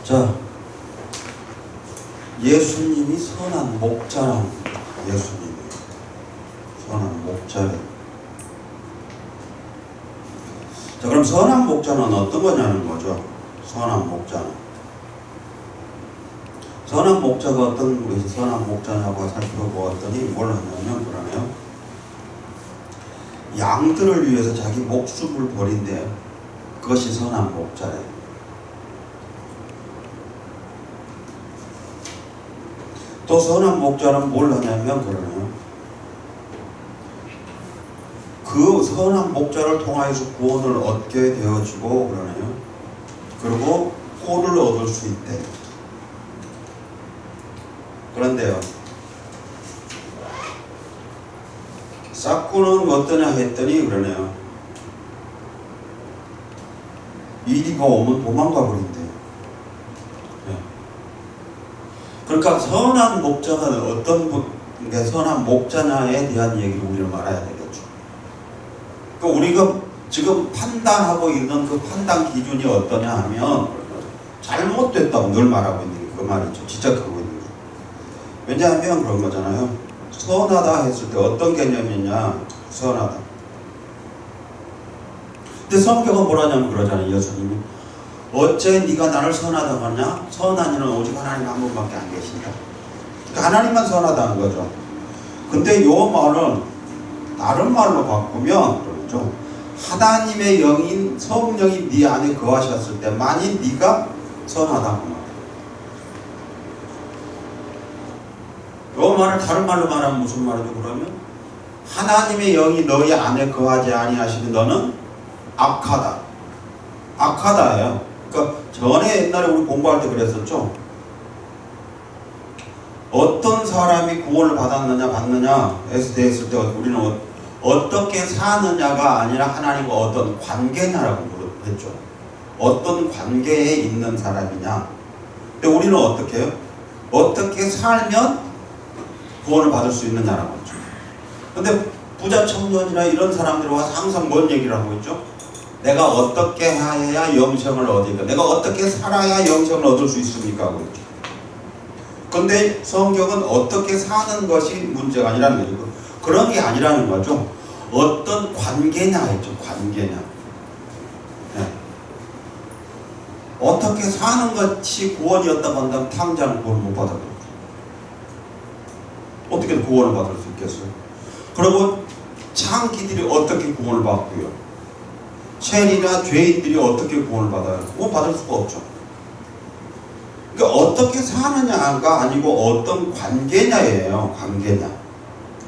자, 예수님이 선한 목자라는 예수님이 선한 목자래. 자, 그럼 선한 목자는 어떤 거냐는 거죠. 선한 목자는. 선한 목자가 어떤 것이 선한 목자냐고 살펴보았더니 뭘 하냐면 그러네요. 양들을 위해서 자기 목숨을 버린대요. 그것이 선한 목자래요. 또 선한 목자는 뭘 하냐면 그러네요. 그 선한 목자를 통하여서 구원을 얻게 되어지고 그러네요. 그리고 호를 얻을 수 있대. 그런데요, 싹구는 어떠냐 했더니 그러네요. 이리가 오면 도망가 버린대요. 네. 그러니까 선한 목자가 어떤 게 선한 목자냐에 대한 얘기를 우리는 알아야 되겠죠. 그러니까 우리가 지금 판단하고 있는 그 판단 기준이 어떠냐 하면 잘못됐다고 늘 말하고 있는 게 그 말이죠. 지적하고 있는 게. 왜냐하면 그런 거잖아요. 선하다 했을 때 어떤 개념이냐? 선하다. 근데 성경은 뭐라냐면 그러잖아요. 예수님이 어째 네가 나를 선하다고 하냐? 선한 이는 오직 하나님 한 분밖에 안 계신다. 그러니까 하나님만 선하다는 거죠. 근데 요 말은 다른 말로 바꾸면 그렇죠. 하나님의 영인 성령이 네 안에 거하셨을 때 만일 네가 선하다고. 요 말을 다른 말로 말하면 무슨 말이죠? 그러면 하나님의 영이 너희 안에 거하지 아니하시면 너는 악하다. 악하다예요. 그러니까 전에 옛날에 우리 공부할 때 그랬었죠. 어떤 사람이 구원을 받았느냐 받느냐에서 대했을 때 우리는 어떻게 사느냐가 아니라 하나님과 어떤 관계냐라고 했죠. 어떤 관계에 있는 사람이냐. 근데 우리는 어떻게 해요? 어떻게 살면 구원을 받을 수 있느냐라고 했죠. 근데 부자 청년이나 이런 사람들이 와서 항상 뭔 얘기를 하고 있죠? 내가 어떻게 해야 영생을 얻을까? 내가 어떻게 살아야 영생을 얻을 수 있습니까? 하고 있죠. 근데 성경은 어떻게 사는 것이 문제가 아니라는 거죠. 그런 게 아니라는 거죠. 어떤 관계냐 했죠. 관계냐. 네. 어떻게 사는 것이 구원이었다고 한다면 탕자는 구원을 못 받아요. 어떻게 구원을 받을 수 있겠어요? 그리고 창기들이 어떻게 구원을 받고요? 세리나 죄인들이 어떻게 구원을 받아요? 구원 받을 수가 없죠. 그러니까 어떻게 사느냐가 아니고 어떤 관계냐예요. 관계냐.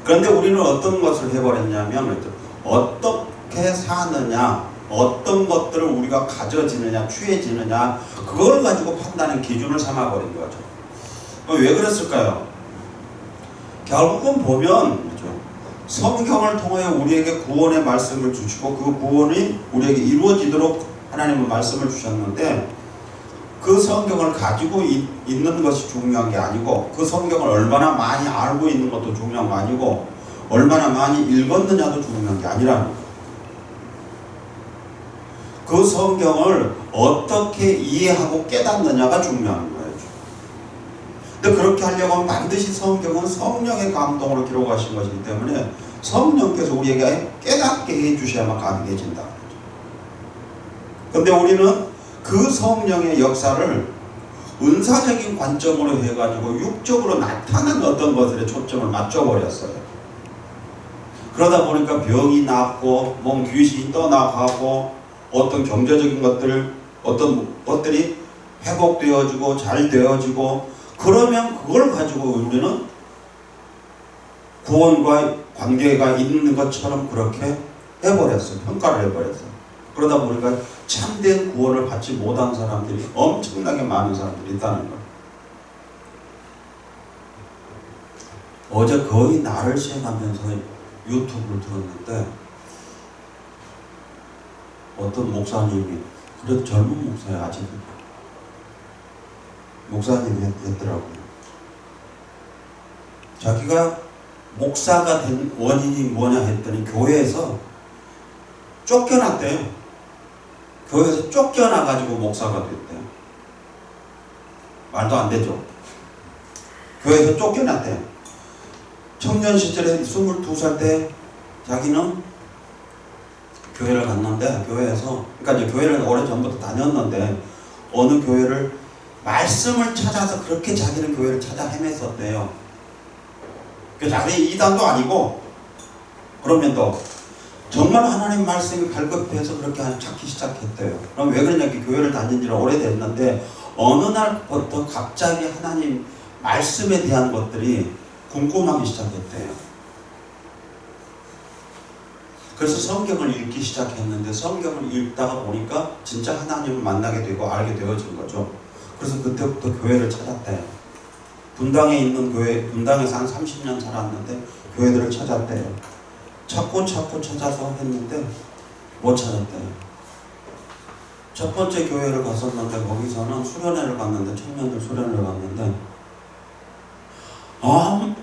그런데 우리는 어떤 것을 해버렸냐면 어떻게 사느냐, 어떤 것들을 우리가 가져지느냐, 취해지느냐 그걸 가지고 판단의 기준을 삼아버린 거죠. 왜 그랬을까요? 결국은 보면 성경을 통해 우리에게 구원의 말씀을 주시고 그 구원이 우리에게 이루어지도록 하나님은 말씀을 주셨는데 그 성경을 가지고 있는 것이 중요한 게 아니고 그 성경을 얼마나 많이 알고 있는 것도 중요한 거 아니고 얼마나 많이 읽었느냐도 중요한 게 아니라는 거예요. 그 성경을 어떻게 이해하고 깨닫느냐가 중요한 거예요. 근데 그렇게 하려고 하면 반드시 성경은 성령의 감동으로 기록하신 것이기 때문에 성령께서 우리에게 깨닫게 해주셔야만 가능해진다. 근데 우리는 그 성령의 역사를 은사적인 관점으로 해가지고 육적으로 나타난 어떤 것들에 초점을 맞춰버렸어요. 그러다 보니까 병이 낫고 몸 귀신이 떠나가고 어떤 경제적인 것들 어떤 것들이 회복되어지고 잘 되어지고 그러면 그걸 가지고 우리는 구원과 관계가 있는 것처럼 그렇게 해버렸어요. 평가를 해버렸어요. 그러다 보니까 참된 구원을 받지 못한 사람들이 엄청나게 많은 사람들이 있다는 거예요. 어제 거의 날을 새가면서 유튜브를 들었는데 어떤 목사님이 그래도 젊은 목사예요. 아직 목사님이 했더라고요. 자기가 목사가 된 원인이 뭐냐 했더니 교회에서 쫓겨났대요. 교회에서 쫓겨나가지고 목사가 됐대요. 말도 안 되죠. 교회에서 쫓겨났대요. 청년 시절에 22살 때 자기는 교회를 갔는데, 교회에서, 그러니까 이제 교회를 오래전부터 다녔는데, 어느 교회를 말씀을 찾아서 그렇게 자기는 교회를 찾아 헤맸었대요. 그 자기 이단도 아니고, 그러면 또 정말 하나님 말씀이 발급해서 그렇게 찾기 시작했대요. 그럼 왜 그러냐? 교회를 다닌 지는 오래됐는데 어느 날부터 갑자기 하나님 말씀에 대한 것들이 궁금하기 시작했대요. 그래서 성경을 읽기 시작했는데 성경을 읽다가 보니까 진짜 하나님을 만나게 되고 알게 되어진 거죠. 그래서 그때부터 교회를 찾았대요. 분당에 있는 교회, 분당에서 한 30년 살았는데 교회들을 찾았대요. 찾고 찾아서 했는데 못 찾았대요. 첫 번째 교회를 갔었는데 거기서는 수련회를 갔는데, 청년들 수련회를 갔는데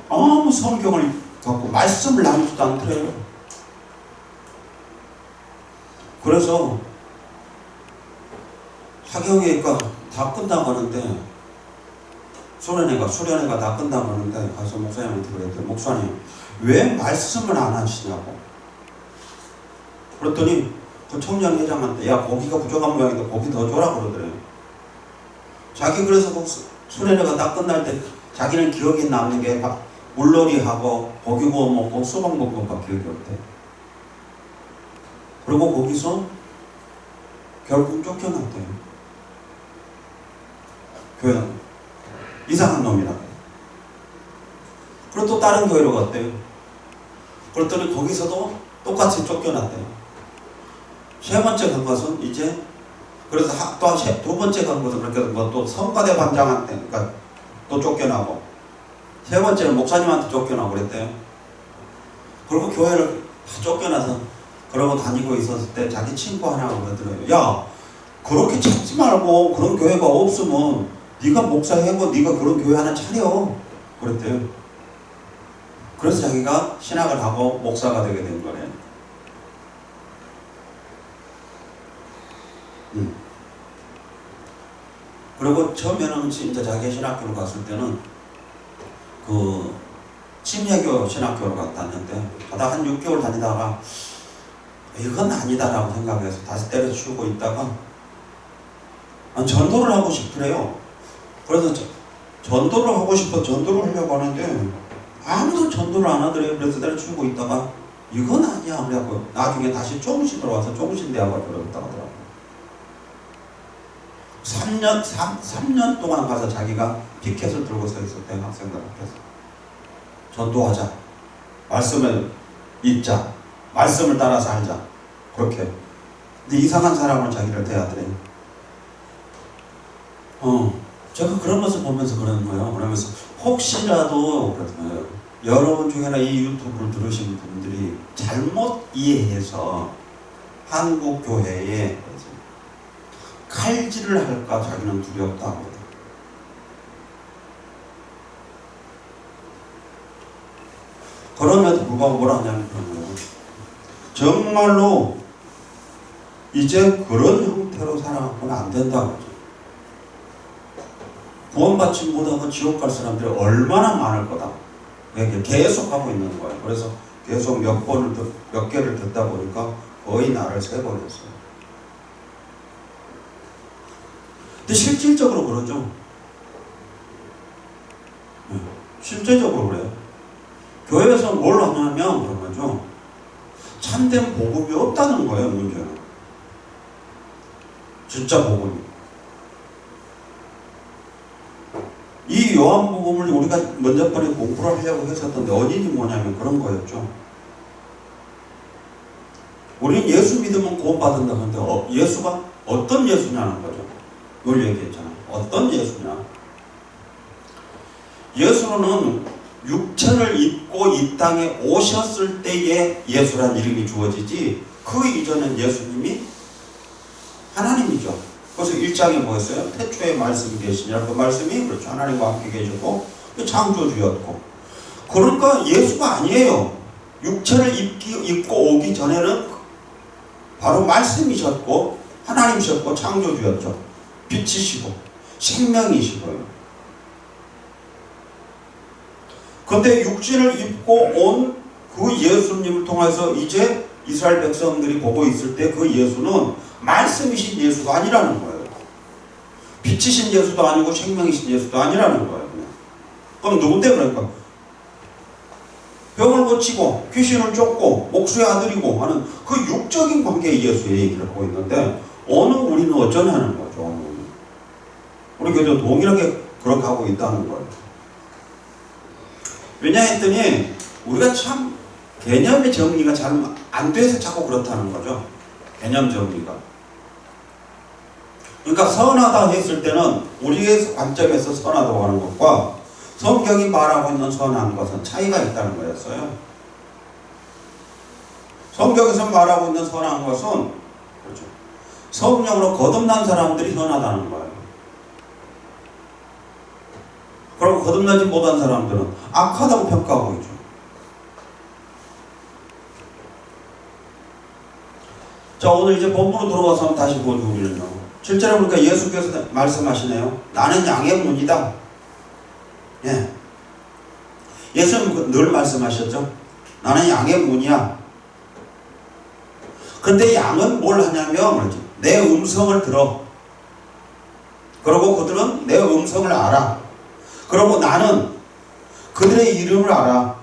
아무 성경을 갖고 말씀을 나누지도 않더래요. 그래서 학영회가 다 끝나고 하는데, 수련회가 다 끝나고 하는데 가서 목사님한테 그랬대요. 목사님, 왜 말씀을 안 하시냐고. 그랬더니 그 청년 회장한테, 야, 고기가 부족한 모양인데 고기 더 줘라 그러더래요. 자기 그래서 수련회가 다 끝날 때 자기는 기억에 남는 게 물놀이하고 고기 구워 먹고 수박 먹고 밖에 기억이 없대. 그리고 거기서 결국 쫓겨났대요. 교회는 이상한 놈이라고. 그리고 또 다른 교회로 갔대요. 그랬더니 거기서도 똑같이 쫓겨났대요. 세 번째 간 것은 이제, 그래서 또 두 번째 간 것은 그렇게 또 성가대 반장한테, 그러니까 또 쫓겨나고, 세 번째는 목사님한테 쫓겨나고 그랬대요. 그리고 교회를 다 쫓겨나서 그러고 다니고 있었을 때 자기 친구 하나가 그러더래요. 야, 그렇게 찾지 말고 그런 교회가 없으면 네가 목사하고 네가 그런 교회 하나 차려 그랬대요. 그래서 자기가 신학을 하고 목사가 되게 된 거래요. 그리고 처음에는 진짜 자기 신학교로 갔을 때는 그 침례교 신학교로 갔다는데, 하다 한 6개월 다니다가 이건 아니다라고 생각해서 다시 때려치우고 있다가 전도를 하고 싶더래요. 그래서 전도를 하고 싶어 전도를 하려고 하는데 아무도 전도를 안 하더래요. 그래서 때려치우고 있다가 이건 아니야 그래갖고 나중에 다시 종신으로 와서 종신대학을 들어갔다 하더라고요. 3년 동안 가서 자기가 피켓을 들고 서 있었대요. 학생들 앞에서. 전도하자. 말씀을 읽자. 말씀을 따라서 살자. 그렇게. 근데 이상한 사람을 자기를 대하더래요. 제가 그런 것을 보면서 그러는 거예요. 그러면서 혹시라도 그렇잖아요. 여러분 중에나 이 유튜브를 들으신 분들이 잘못 이해해서 한국 교회에 칼질을 할까 자기는 두렵다 합니다. 그럼에도 불구하고 뭐라 하냐면 그런 거예요. 정말로 이제 그런 형태로 살아가면 안 된다고 하죠. 구원받지 못하고 지옥 갈 사람들이 얼마나 많을 거다. 계속 하고 있는 거예요. 그래서 계속 몇 개를 듣다 보니까 거의 나를 세버렸어요. 근데 실질적으로 그러죠. 실제적으로 그래요. 교회에서 뭘 하냐면 그런 거죠. 참된 복음이 없다는 거예요, 문제는. 진짜 복음이. 이 요한복음을 우리가 먼저 번에 공부를 하려고 했었던데 원인이 뭐냐면 그런 거였죠. 우리는 예수 믿으면 구원받는다 하는데 예수가 어떤 예수냐는 거죠. 이걸 얘기했잖아. 어떤 예수냐. 예수는 육체를 입고 이 땅에 오셨을 때에 예수란 이름이 주어지지 그 이전엔 예수님이 하나님이죠. 그래서 1장에 뭐였어요? 태초에 말씀이 계시냐. 그 말씀이 그렇죠. 하나님과 함께 계시고 창조주였고. 그러니까 예수가 아니에요. 육체를 입고 오기 전에는 바로 말씀이셨고 하나님이셨고 창조주였죠. 빛이시고 생명이시고요. 근데 육신을 입고 온 그 예수님을 통해서 이제 이스라엘 백성들이 보고 있을 때 그 예수는 말씀이신 예수가 아니라는 거예요. 빛이신 예수도 아니고 생명이신 예수도 아니라는 거예요. 그럼 누군데 그러니까? 병을 고치고 귀신을 쫓고 목수의 아들이고 하는 그 육적인 관계의 예수의 얘기를 하고 있는데 오늘 우리는 어쩌냐는 거죠. 우리 교회도 동일하게 그렇게 하고 있다는 거예요. 왜냐 했더니 우리가 참 개념의 정리가 잘 안 돼서 자꾸 그렇다는 거죠. 개념 정리가. 그러니까 선하다 했을 때는 우리의 관점에서 선하다고 하는 것과 성경이 말하고 있는 선한 것은 차이가 있다는 거였어요. 성경에서 말하고 있는 선한 것은 그렇죠. 성령으로 거듭난 사람들이 선하다는 거예요. 그리고 거듭나지 못한 사람들은 악하다고 평가하고 있죠. 자, 오늘 이제 본문으로 들어가서 한번 다시 보죠. 우리는요. 7절에 보니까 예수께서 말씀하시네요. 나는 양의 문이다. 예. 예수님은 늘 말씀하셨죠. 나는 양의 문이야. 근데 양은 뭘 하냐면 내 음성을 들어. 그리고 그들은 내 음성을 알아. 그리고 나는 그들의 이름을 알아.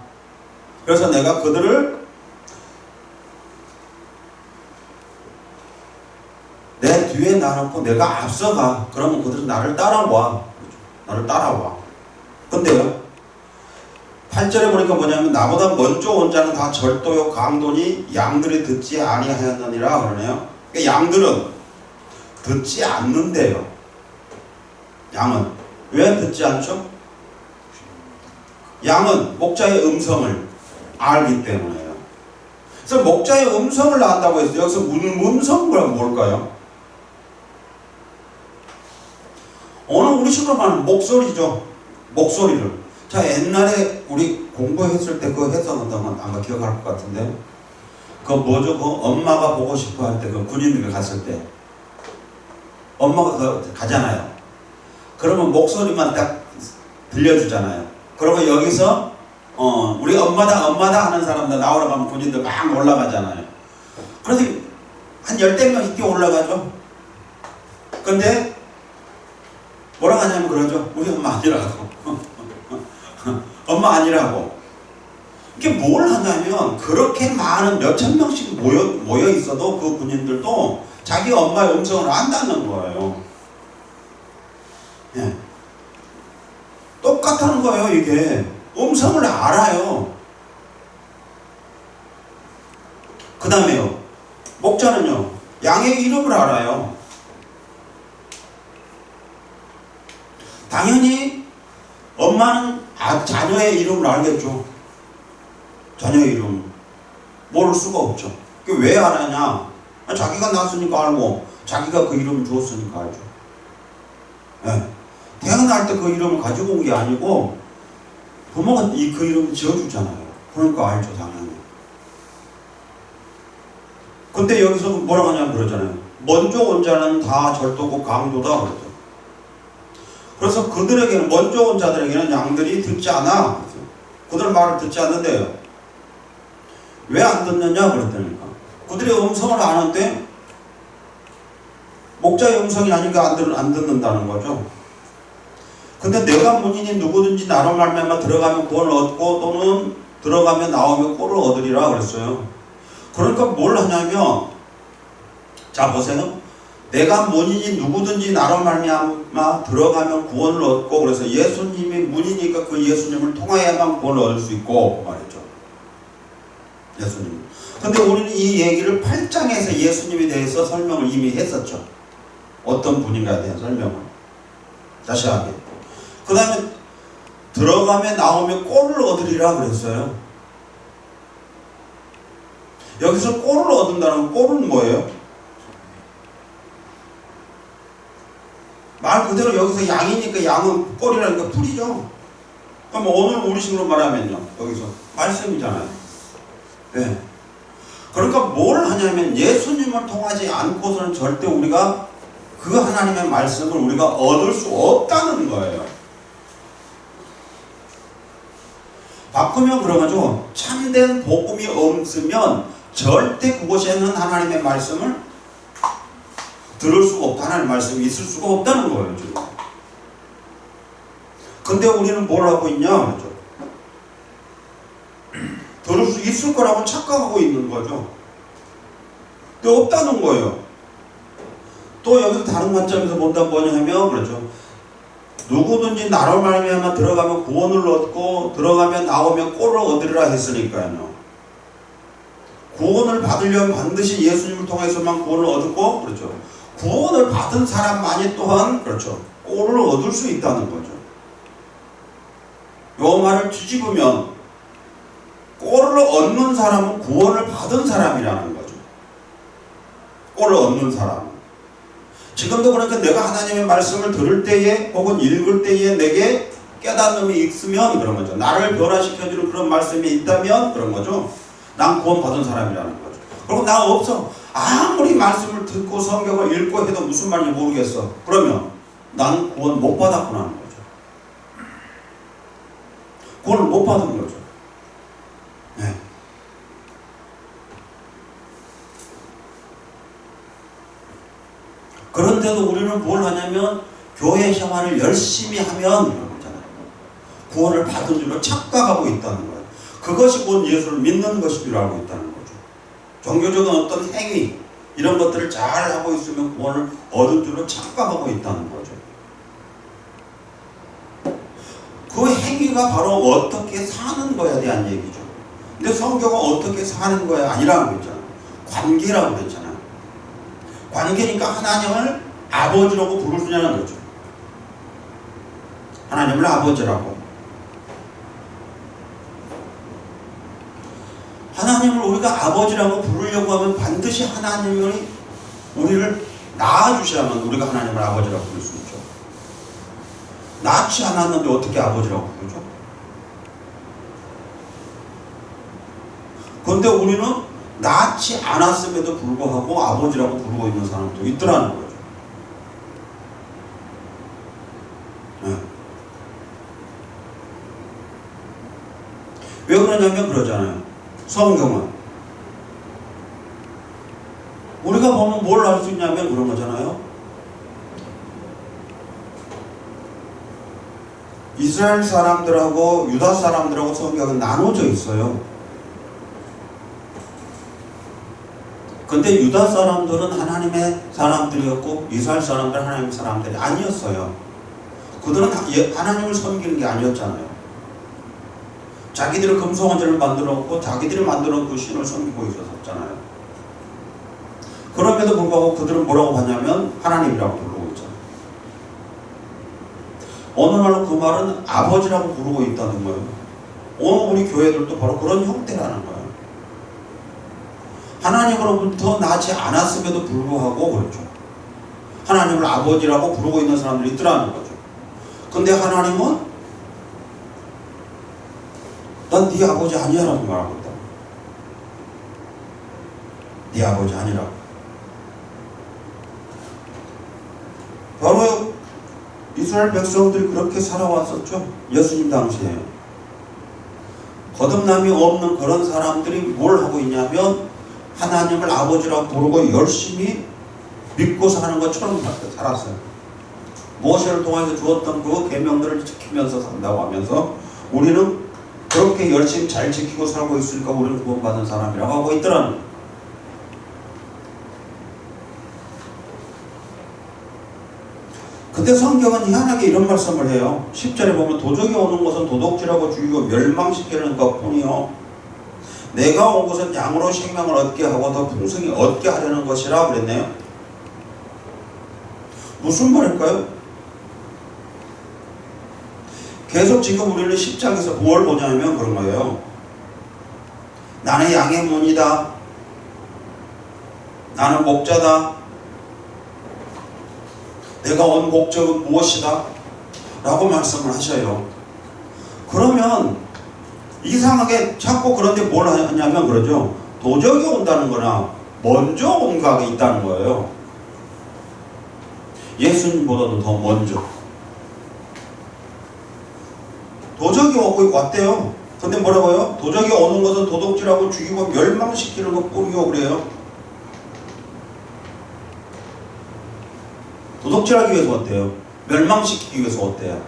그래서 내가 그들을 내 뒤에 놔놓고 내가 앞서가. 그러면 그들은 나를 따라와. 나를 따라와. 근데요, 8절에 보니까 뭐냐면 나보다 먼저 온 자는 다 절도요 강도니 양들이 듣지 아니하였느니라 그러네요. 그러니까 양들은 듣지 않는데요. 양은 왜 듣지 않죠? 양은 목자의 음성을 알기 때문에요. 그래서 목자의 음성을 안다고 해서 여기서 음성은 뭘까요? 오늘 우리식으로 말하는 목소리죠. 목소리를. 자, 옛날에 우리 공부했을 때 그거 했었는데 아마 기억할 것 같은데 그거 뭐죠? 그 엄마가 보고 싶어 할 때 그 군인들 갔을 때 엄마가 가잖아요. 그러면 목소리만 딱 들려주잖아요. 그러고 여기서 우리 엄마다 하는 사람들 나오라고 하면 군인들 막 올라가잖아요. 그래서 한 10명 이렇게 올라가죠. 근데 뭐라고 하냐면 그러죠. 우리 엄마 아니라고. 엄마 아니라고. 이게 뭘 하냐면 그렇게 많은 몇천 명씩 모여 있어도 그 군인들도 자기 엄마의 음성을 안다는 거예요. 예. 똑같다는 거예요. 이게 음성을 알아요. 그 다음에요, 목자는요 양의 이름을 알아요. 당연히 엄마는 자녀의 이름을 알겠죠. 자녀의 이름 모를 수가 없죠. 왜 알아냐? 자기가 낳았으니까 알고 자기가 그 이름을 주었으니까 알죠. 네. 태어날 때 그 이름을 가지고 온 게 아니고 부모가 그 이름을 지어주잖아요. 그러니까 알죠, 당연히. 근데 여기서 뭐라고 하냐면 그러잖아요. 먼저 온 자는 다 절도고 강도다 그러죠. 그래서 그들에게는, 먼저 온 자들에게는 양들이 듣지 않아. 그들 말을 듣지 않는데요. 왜 안 듣느냐 그랬다니까. 그들의 음성을 아는데 목자의 음성이 아니니까 안 듣는다는 거죠. 근데 내가 문인이 누구든지 나로 말미암아 들어가면 구원을 얻고 또는 들어가면 나오면 꼴을 얻으리라 그랬어요. 그러니까 뭘 하냐면, 자 보세요. 내가 문인이 누구든지 나로 말미암아 들어가면 구원을 얻고, 그래서 예수님이 문이니까 그 예수님을 통하여야만 구원을 얻을 수 있고 말이죠. 예수님. 근데 우리는 이 얘기를 8장에서 예수님에 대해서 설명을 이미 했었죠. 어떤 분인가에 대한 설명을 자세하게. 그 다음에 들어가면 나오면 꼴을 얻으리라 그랬어요. 여기서 꼴을 얻는다는 꼴은 뭐예요? 말 그대로 여기서 양이니까 양은 꼴이라니까 풀이죠. 그럼 오늘 우리식으로 말하면요, 여기서 말씀이잖아요. 네. 그러니까 뭘 하냐면 예수님을 통하지 않고서는 절대 우리가 그 하나님의 말씀을 우리가 얻을 수 없다는 거예요. 바꾸면 그런 거죠. 참된 복음이 없으면 절대 그곳에는 하나님의 말씀을 들을 수가 없다. 하나님의 말씀이 있을 수가 없다는 거예요, 지금. 근데 우리는 뭘 하고 있냐? 그렇죠? 들을 수 있을 거라고 착각하고 있는 거죠. 근데 없다는 거예요. 또 여기서 다른 관점에서 본다면 뭐냐 하면, 그렇죠. 누구든지 나로 말미암아 들어가면 구원을 얻고 들어가면 나오면 꼴을 얻으리라 했으니까요. 구원을 받으려면 반드시 예수님을 통해서만 구원을 얻고, 그렇죠. 구원을 받은 사람만이 또한, 그렇죠, 꼴을 얻을 수 있다는 거죠. 요 말을 뒤집으면 꼴을 얻는 사람은 구원을 받은 사람이라는 거죠. 꼴을 얻는 사람. 지금도 그러니까 내가 하나님의 말씀을 들을 때에 혹은 읽을 때에 내게 깨닫음이 있으면 그런 거죠. 나를 변화시켜주는 그런 말씀이 있다면 그런 거죠. 난 구원 받은 사람이라는 거죠. 그리고 나 없어. 아무리 말씀을 듣고 성경을 읽고 해도 무슨 말인지 모르겠어. 그러면 난 구원 못 받았구나 하는 거죠. 구원을 못 받은 거죠. 네. 그런데도 우리는 뭘 하냐면 교회 생활을 열심히 하면 그러잖아요. 구원을 받은 줄로 착각하고 있다는 거예요. 그것이 곧 예수를 믿는 것인 줄 알고 있다는 거죠. 종교적인 어떤 행위 이런 것들을 잘 하고 있으면 구원을 얻은 줄로 착각하고 있다는 거죠. 그 행위가 바로 어떻게 사는 거에 대한 얘기죠. 근데 성경은 어떻게 사는 거야 아니라고 했잖아요. 관계라고 그랬잖아요. 관계니까 하나님을 아버지라고 부를 수 있냐는 거죠. 하나님을 아버지라고. 하나님을 우리가 아버지라고 부르려고 하면 반드시 하나님이 우리를 낳아주셔야만 우리가 하나님을 아버지라고 부를 수 있죠. 낳지 않았는데 어떻게 아버지라고 부르죠? 그런데 우리는 낳지 않았음에도 불구하고 아버지라고 부르고 있는 사람도 있더라는 거죠. 네. 왜 그러냐면 그러잖아요. 성경은 우리가 보면 뭘 알 수 있냐면 그런 거잖아요. 이스라엘 사람들하고 유다 사람들하고 성경은 나눠져 있어요. 근데 유다 사람들은 하나님의 사람들이었고 이스라엘 사람들은 하나님의 사람들이 아니었어요. 그들은 하나님을 섬기는 게 아니었잖아요. 자기들이 금송아지를 만들어 놓고 자기들이 만들어 놓은 그 신을 섬기고 있었잖아요. 그럼에도 불구하고 그들은 뭐라고 하냐면 하나님이라고 부르고 있잖아요. 어느 날로 그 말은 아버지라고 부르고 있다는 거예요. 오늘 우리 교회들도 바로 그런 형태라는 거예요. 하나님으로부터 나지 않았음에도 불구하고 그렇죠. 하나님을 아버지라고 부르고 있는 사람들이 있더라는 거죠. 근데 하나님은 난 네 아버지 아니야 라고 말하고 있다. 네 아버지 아니라고. 바로 이스라엘 백성들이 그렇게 살아왔었죠. 예수님 당시에. 거듭남이 없는 그런 사람들이 뭘 하고 있냐면 하나님을 아버지라고 부르고 열심히 믿고 사는 것처럼 살았어요. 모세를 통해서 주었던 그 계명들을 지키면서 산다고 하면서 우리는 그렇게 열심히 잘 지키고 살고 있으니까 우리는 구원받은 사람이라고 하고 있더라는 거예요. 근데 성경은 희한하게 이런 말씀을 해요. 10절에 보면 도적이 오는 것은 도둑질하고 죽이고 멸망시키는 것뿐이요 내가 온 것은 양으로 생명을 얻게 하고 더 풍성히 얻게 하려는 것이라 그랬네요. 무슨 말일까요? 계속 지금 우리는 10장에서 뭘 보냐면 그런 거예요. 나는 양의 문이다. 나는 목자다. 내가 온 목적은 무엇이다. 라고 말씀을 하셔요. 그러면 이상하게 자꾸 그런데 뭘 하냐면 그러죠. 도적이 온다는 거나 먼저 온 각이 있다는 거예요. 예수님보다도 더 먼저. 도적이 오고 왔대요. 근데 뭐라고요? 도적이 오는 것은 도둑질하고 죽이고 멸망시키는 것뿐이요 그래요. 도둑질하기 위해서 어때요? 멸망시키기 위해서 어때요?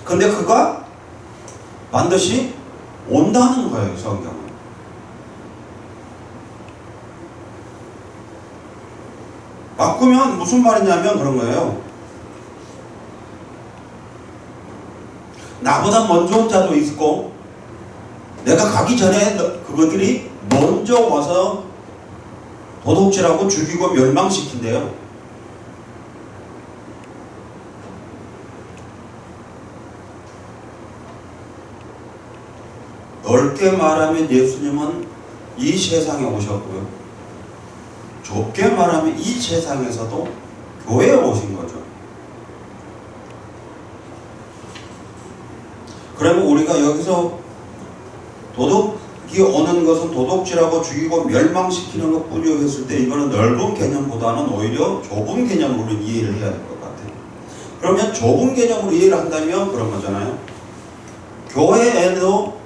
근데 그가 반드시 온다는 거예요, 성경은. 바꾸면 무슨 말이냐면 그런 거예요. 나보다 먼저 온 자도 있고 내가 가기 전에 그것들이 먼저 와서 도둑질하고 죽이고 멸망시킨대요. 넓게 말하면 예수님은 이 세상에 오셨고요. 좁게 말하면 이 세상에서도 교회에 오신 거죠. 그러면 우리가 여기서 도둑이 오는 것은 도둑질하고 죽이고 멸망시키는 것뿐이요 했을 때 이거는 넓은 개념보다는 오히려 좁은 개념으로 이해를 해야 될 것 같아요. 그러면 좁은 개념으로 이해를 한다면 그런 거잖아요. 교회에도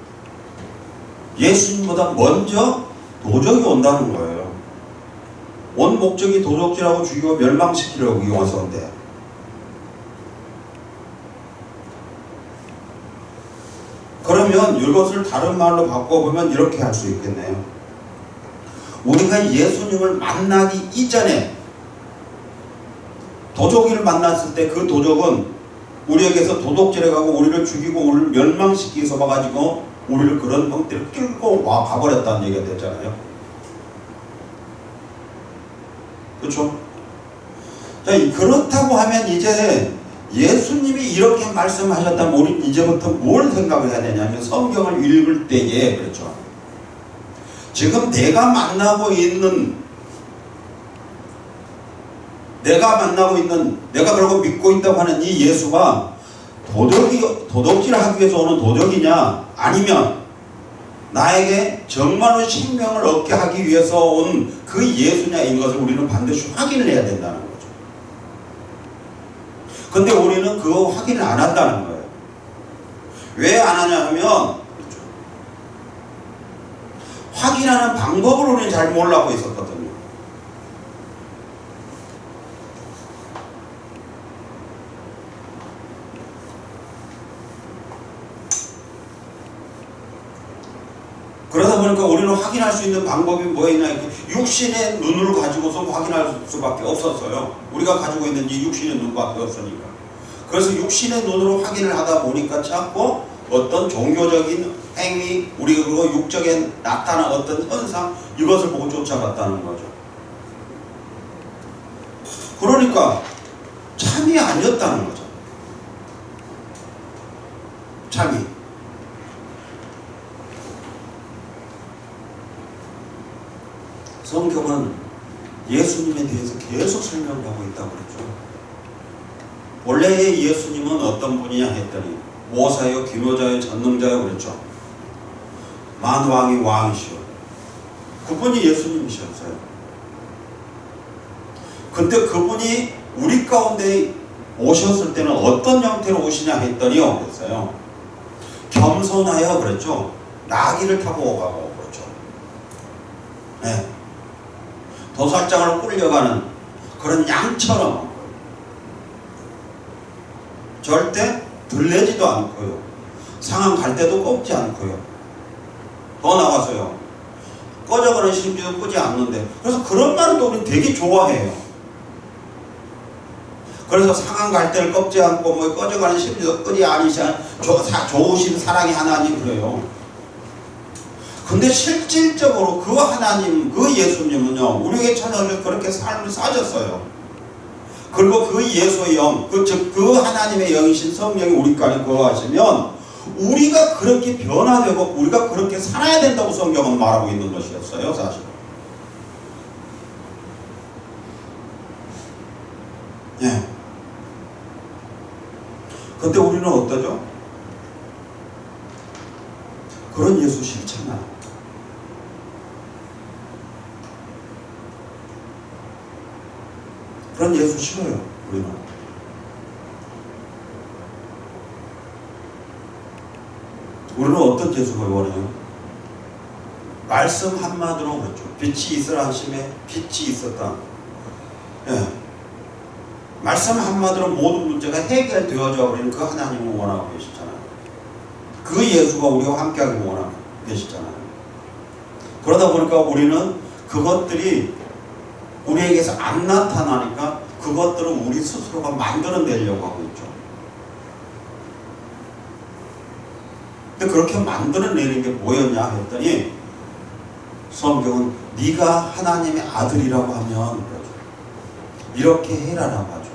예수님보다 먼저 도적이 온다는 거예요. 온 목적이 도둑질하고 죽이고 멸망시키려고 와서인데, 그러면 이것을 다른 말로 바꿔보면 이렇게 할 수 있겠네요. 우리가 예수님을 만나기 이전에 도적이를 만났을 때 그 도적은 우리에게서 도둑질해가고 우리를 죽이고 우리를 멸망시키기 위해서 와가지고 우리를 그런 뻥때를 끌고 와 가버렸다는 얘기가 됐잖아요. 그렇죠? 자, 그렇다고 하면 이제 예수님이 이렇게 말씀하셨다면 우리 이제부터 뭘 생각을 해야 되냐면 성경을 읽을 때에 그렇죠. 지금 내가 만나고 있는 내가 그러고 믿고 있다고 하는 이 예수가 도둑질을 하기 위해서 오는 도적이냐 아니면 나에게 정말로 생명을 얻게 하기 위해서 온 그 예수냐인 것을 우리는 반드시 확인을 해야 된다는 거죠. 근데 우리는 그거 확인을 안 한다는 거예요. 왜 안 하냐 하면 확인하는 방법을 우리는 잘 몰라고 있었거든요. 그러다 보니까 우리는 확인할 수 있는 방법이 뭐였냐, 육신의 눈을 가지고서 확인할 수밖에 없었어요. 우리가 가지고 있는 이 육신의 눈밖에 없으니까. 그래서 육신의 눈으로 확인을 하다 보니까 자꾸 어떤 종교적인 행위, 우리가 그리고 육적에 나타난 어떤 현상, 이것을 보고 쫓아갔다는 거죠. 그러니까 참이 아니었다는 거죠. 참이. 성경은 예수님에 대해서 계속 설명을 하고 있다고 그랬죠. 원래의 예수님은 어떤 분이냐 했더니 모사요, 기묘자요, 전능자요 그랬죠. 만왕의 왕이시오. 그분이 예수님이셨어요. 근데 그분이 우리 가운데 오셨을 때는 어떤 형태로 오시냐 했더니요 그랬어요. 겸손하여 그랬죠. 나귀를 타고 오가고 그렇죠. 네. 도살장을 끌려가는 그런 양처럼 절대 들레지도 않고요. 상한 갈 때도 꺾지 않고요. 더 나가서요. 꺼져가는 심지도 끄지 않는데. 그래서 그런 말을 또 우리는 되게 좋아해요. 그래서 상한 갈 때를 꺾지 않고 뭐 꺼져가는 심지도 끄지 않으시는 좋으신 사랑의 하나님 그래요. 근데 실질적으로 그 하나님, 그 예수님은요, 우리에게 찾아오셔서 그렇게 삶을 사셨어요. 그리고 그 예수의 영, 그 하나님의 영이신 성령이 우리 안에 거하시면 우리가 그렇게 변화되고 우리가 그렇게 살아야 된다고 성경은 말하고 있는 것이었어요, 사실. 예. 근데 우리는 어떠죠? 그런 예수 싫잖아요. 그런 예수 싫어요, 우리는. 우리는 어떤 예수를 원해요? 말씀 한마디로 그렇죠. 빛이 있으라 하심에 빛이 있었다. 예. 말씀 한마디로 모든 문제가 해결되어져 버리는 그 하나님을 원하고 계시잖아요. 그 예수가 우리와 함께하기 원하고 계시잖아요. 그러다 보니까 우리는 그것들이 우리에게서 안 나타나니까 그것들을 우리 스스로가 만들어내려고 하고 있죠. 근데 그렇게 만들어내는 게 뭐였냐 했더니 성경은 네가 하나님의 아들이라고 하면 이렇게 해라라고 하죠.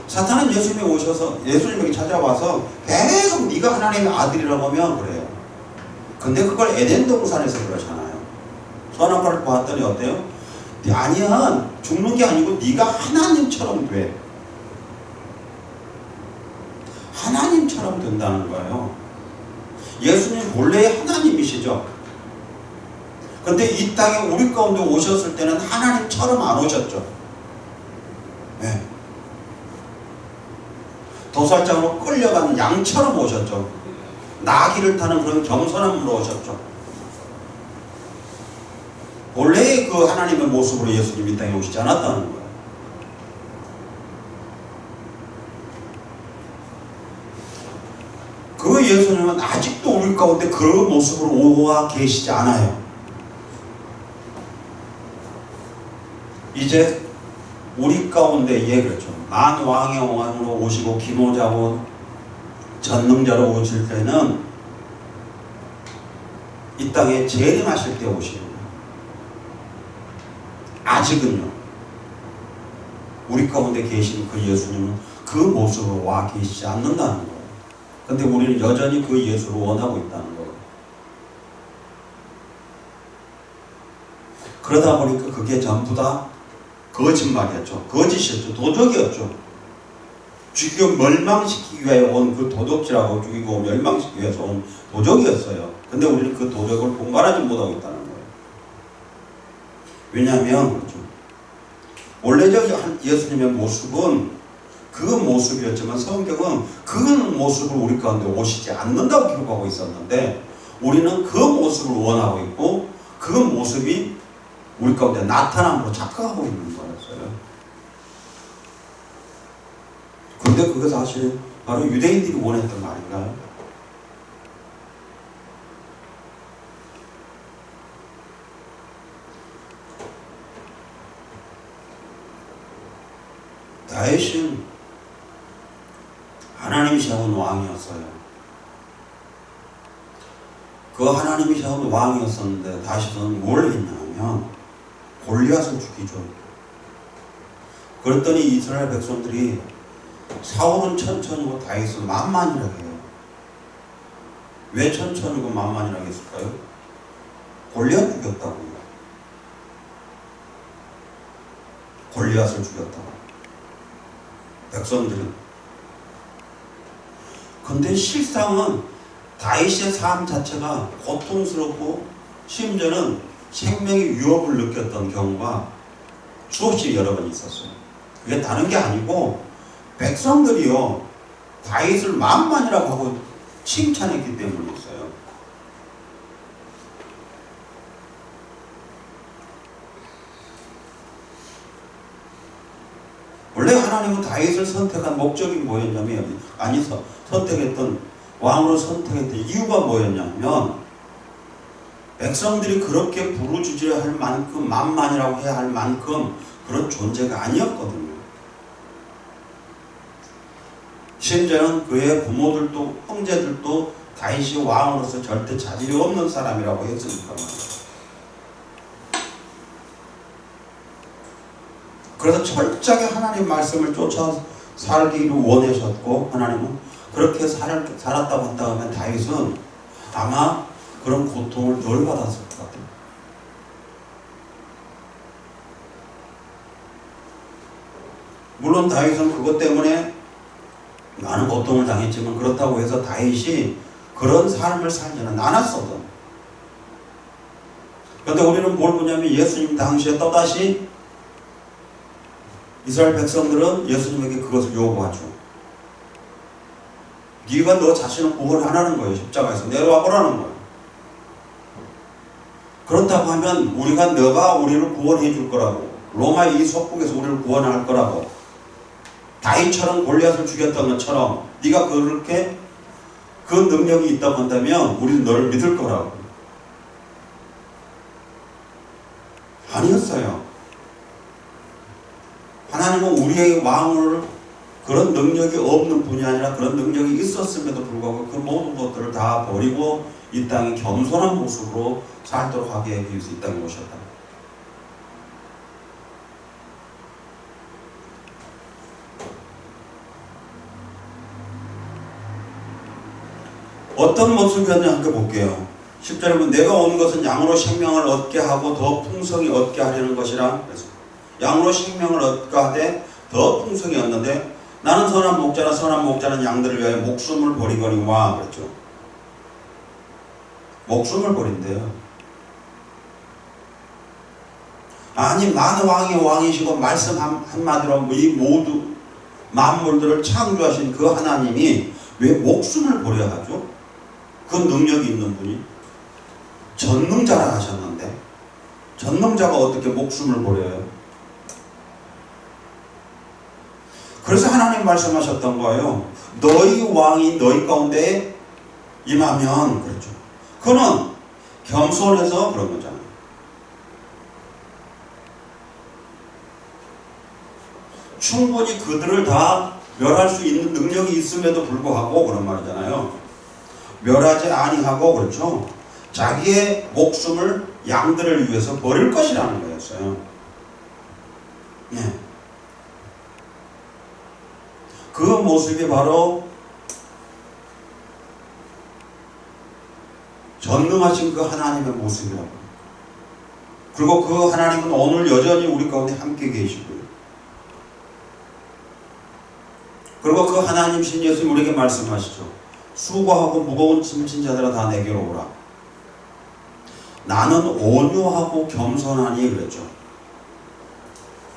사탄은 예수님이 오셔서 예수님에게 찾아와서 계속 네가 하나님의 아들이라고 하면 그래요. 근데 그걸 에덴 동산에서 그러잖아요. 선악과를 보았더니 어때요? 아니야, 죽는 게 아니고 네가 하나님처럼 돼. 하나님처럼 된다는 거예요. 예수님 본래 하나님이시죠. 근데 이 땅에 우리 가운데 오셨을 때는 하나님처럼 안 오셨죠. 네. 도살장으로 끌려가는 양처럼 오셨죠. 나귀를 타는 그런 겸손함으로 오셨죠. 본래의 그 하나님의 모습으로 예수님이 이 땅에 오시지 않았다는 거예요. 그 예수님은 아직도 우리 가운데 그 모습으로 오와 계시지 않아요. 이제 우리 가운데 그렇죠. 만왕의 왕으로 오시고 기노자고 전능자로 오실 때는 이 땅에 재림하실 때 오십니다. 아직은요. 우리 가운데 계신 그 예수님은 그 모습으로 와 계시지 않는다는 거예요. 근데 우리는 여전히 그 예수를 원하고 있다는 거예요. 그러다 보니까 그게 전부 다 거짓말이었죠. 거짓이었죠. 도적이었죠. 죽이고 멸망시키기 위해 온 그 도적질하고 죽이고 멸망시키기 위해서 온 도적이었어요. 근데 우리는 그 도적을 분간하지 못하고 있다는 거예요. 왜냐하면 그렇죠. 원래적 예수님의 모습은 그 모습이었지만 성경은 그 모습을 우리 가운데 오시지 않는다고 기록하고 있었는데 우리는 그 모습을 원하고 있고 그 모습이 우리 가운데 나타남으로 착각하고 있는 거였어요. 그런데 그게 사실 바로 유대인들이 원했던 말인가요? 다윗은 하나님이 세운 왕이었어요. 그 하나님이 세운 왕이었었는데 다윗은 뭘 했냐면 골리앗을 죽이죠. 그랬더니 이스라엘 백성들이 사울은 천천히고 다윗은 만만이라고 해요. 왜 천천히고 만만이라고 했을까요? 골리앗 죽였다고요. 골리앗을 죽였다고. 백성들은. 근데 실상은 다윗의 삶 자체가 고통스럽고 심지어는 생명의 위협을 느꼈던 경우가 수없이 여러 번 있었어요. 그게 다른 게 아니고 백성들이요 다윗을 만만이라고 하고 칭찬했기 때문이었어요. 원래 하나님은 다윗을 선택한 목적이 뭐였냐면 선택했던 왕으로 선택했던 이유가 뭐였냐면 백성들이 그렇게 부르짖어야 할 만큼 만만이라고 해야 할 만큼 그런 존재가 아니었거든요. 심지어는 그의 부모들도 형제들도 다윗이 왕으로서 절대 자질이 없는 사람이라고 했으니까 말이에요. 그래서 철저하게 하나님 말씀을 쫓아 살기를 원하셨고 하나님은 그렇게 살았다고 한다 하면 다윗은 아마 그런 고통을 덜 받았을 것 같아요. 물론 다윗은 그것 때문에 많은 고통을 당했지만 그렇다고 해서 다윗이 그런 삶을 살지는 않았어도. 그런데 우리는 뭘 보냐면 예수님 당시에 또다시 이스라엘 백성들은 예수님에게 그것을 요구하죠. 네가 너 자신을 구원하라는 거예요. 십자가에서 내려와 보라는 거예요. 그렇다고 하면 우리가 너가 우리를 구원해 줄 거라고, 로마 이 속국에서 우리를 구원할 거라고, 다윗처럼 골리앗을 죽였던 것처럼 네가 그렇게 그 능력이 있다고 한다면 우리는 너를 믿을 거라고. 아니었어요. 하나님은 우리의 왕을 그런 능력이 없는 분이 아니라 그런 능력이 있었음에도 불구하고 그 모든 것들을 다 버리고 이 땅에 겸손한 모습으로 살도록 하게 하기 위해서 이 땅에 오셨다. 어떤 모습이었냐 함께 볼게요. 10절에 보면 내가 온 것은 양으로 생명을 얻게 하고 더 풍성히 얻게 하려는 것이라. 그래서 양으로 생명을 얻게 하되 더 풍성히 얻는데 나는 선한 목자라 선한 목자는 양들을 위하여 목숨을 버리거니와. 그렇죠. 목숨을 버린대요. 아니 많은 왕의 왕이시고 말씀 한마디로 이 모두 만물들을 창조하신 그 하나님이 왜 목숨을 버려야 하죠? 그 능력이 있는 분이 전능자라 하셨는데 전능자가 어떻게 목숨을 버려요? 그래서 하나님 말씀하셨던 거예요. 너희 왕이 너희 가운데 임하면, 그렇죠. 그는 겸손해서 그런 거잖아요. 충분히 그들을 다 멸할 수 있는 능력이 있음에도 불구하고 그런 말이잖아요. 멸하지 아니하고, 그렇죠. 자기의 목숨을 양들을 위해서 버릴 것이라는 거였어요. 네. 그 모습이 바로 전능하신 그 하나님의 모습이라고. 그리고 그 하나님은 오늘 여전히 우리 가운데 함께 계시고요. 그리고 그 하나님신 예수님 우리에게 말씀하시죠. 수고하고 무거운 짐진 자들아 다 내게로 오라. 나는 온유하고 겸손하니, 그랬죠.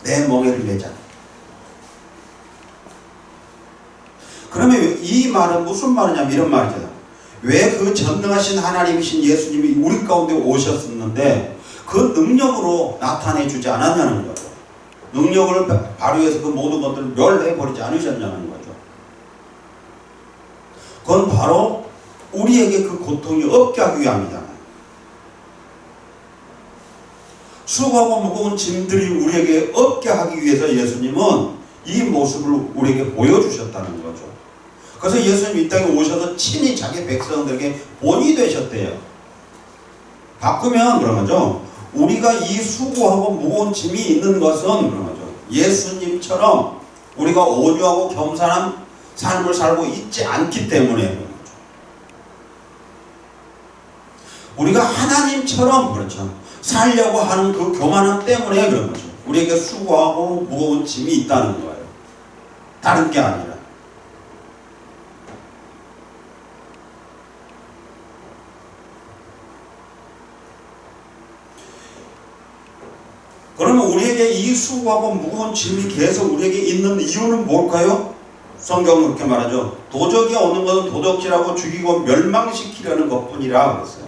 내 멍에를 매자. 그러면 이 말은 무슨 말이냐면 이런 말이잖아요. 왜 그 전능하신 하나님이신 예수님이 우리 가운데 오셨었는데 그 능력으로 나타내 주지 않았냐는 거죠. 능력을 발휘해서 그 모든 것들을 멸해버리지 않으셨냐는 거죠. 그건 바로 우리에게 그 고통이 없게 하기 위함이잖아요. 수고하고 무거운 짐들이 우리에게 없게 하기 위해서 예수님은 이 모습을 우리에게 보여주셨다는 거죠. 그래서 예수님 이 땅에 오셔서 친히 자기 백성들에게 본이 되셨대요. 바꾸면 그런 거죠. 우리가 이 수고하고 무거운 짐이 있는 것은 그런 거죠. 예수님처럼 우리가 온유하고 겸손한 삶을 살고 있지 않기 때문에 그런 거죠. 우리가 하나님처럼, 그렇죠, 살려고 하는 그 교만함 때문에 그런 거죠. 우리에게 수고하고 무거운 짐이 있다는 거예요. 다른 게 아니라. 그러면 우리에게 이 수고하고 무거운 짐이 계속 우리에게 있는 이유는 뭘까요? 성경은 그렇게 말하죠. 도적이 오는 것은 도적질하고 죽이고 멸망시키려는 것뿐이라 그랬어요.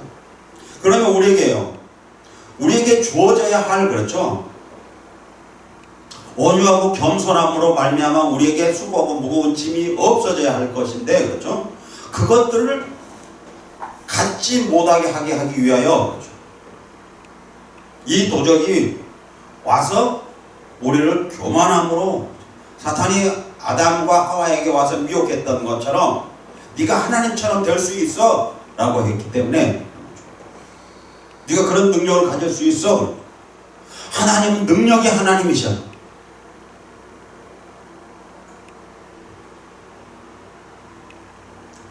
그러면 우리에게 주어져야 할, 그렇죠, 온유하고 겸손함으로 말미암아 우리에게 수고하고 무거운 짐이 없어져야 할 것인데, 그렇죠, 그것들을 갖지 못하게 하기 위하여, 그렇죠, 이 도적이 와서 우리를 교만함으로, 사탄이 아담과 하와에게 와서 미혹했던 것처럼 네가 하나님처럼 될 수 있어 라고 했기 때문에, 네가 그런 능력을 가질 수 있어. 하나님은 능력의 하나님이셔.